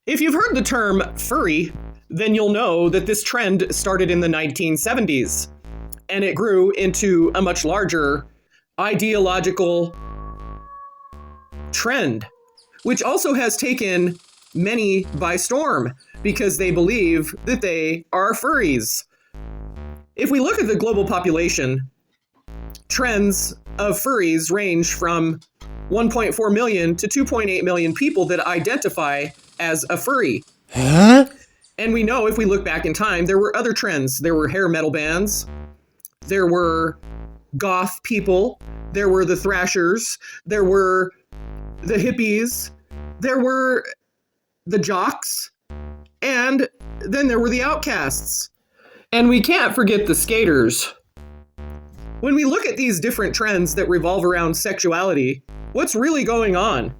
If you've heard the term furry, then you'll know that this trend started in the 1970s, and it grew into a much larger ideological trend, which also has taken many by storm because they believe that they are furries. If we look at the global population, trends of furries range from 1.4 million to 2.8 million people that identify as a furry. Huh? And we know if we look back in time, there were other trends. There were hair metal bands. There were goth people. There were the thrashers. There were the hippies. There were the jocks. And then there were the outcasts. And we can't forget the skaters. When we look at these different trends that revolve around sexuality, what's really going on?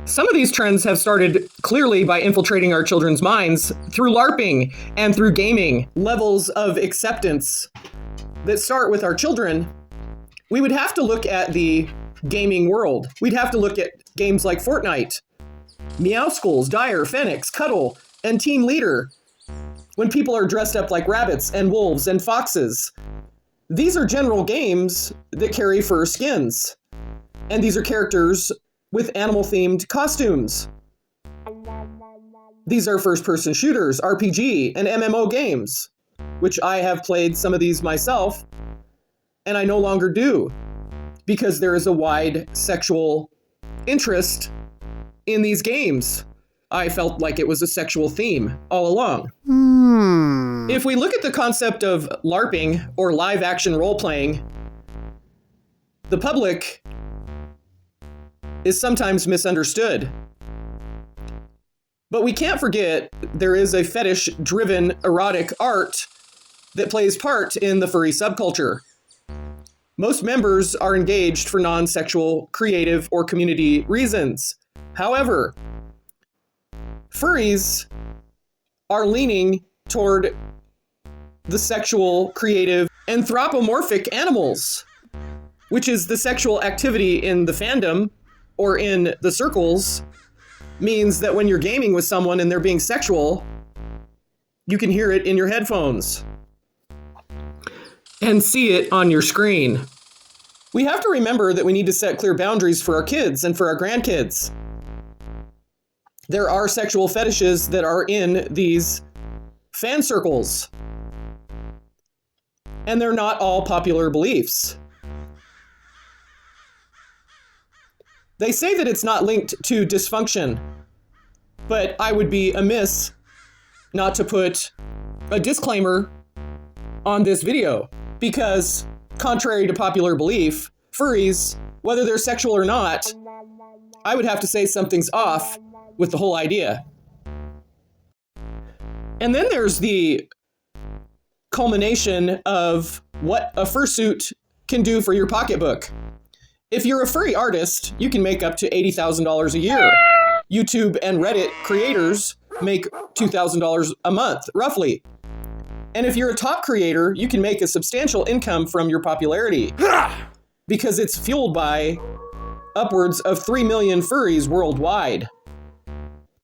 Some of these trends have started clearly by infiltrating our children's minds through LARPing and through gaming. Levels of acceptance that start with our children. We would have to look at the gaming world. We'd have to look at games like Fortnite, Meow Schools, Dire, Phoenix, Cuddle, and Team Leader. When people are dressed up like rabbits and wolves and foxes. These are general games that carry fur skins. And these are characters with animal-themed costumes. These are first-person shooters, RPG, and MMO games, which I have played some of these myself, and I no longer do, because there is a wide sexual interest in these games. I felt like it was a sexual theme all along. If we look at the concept of LARPing, or live-action role-playing, the public is sometimes misunderstood. But we can't forget there is a fetish-driven erotic art that plays part in the furry subculture. Most members are engaged for non-sexual, creative, or community reasons. However, furries are leaning toward the sexual, creative, anthropomorphic animals, which is the sexual activity in the fandom or in the circles, means that when you're gaming with someone and they're being sexual, you can hear it in your headphones and see it on your screen. We have to remember that we need to set clear boundaries for our kids and for our grandkids. There are sexual fetishes that are in these fan circles, and they're not all popular beliefs. They say that it's not linked to dysfunction, but I would be amiss not to put a disclaimer on this video, because contrary to popular belief, furries, whether they're sexual or not, I would have to say something's off with the whole idea. And then there's the culmination of what a fursuit can do for your pocketbook. If you're a furry artist, you can make up to $80,000 a year. YouTube and Reddit creators make $2,000 a month, roughly. And if you're a top creator, you can make a substantial income from your popularity, because it's fueled by upwards of 3 million furries worldwide.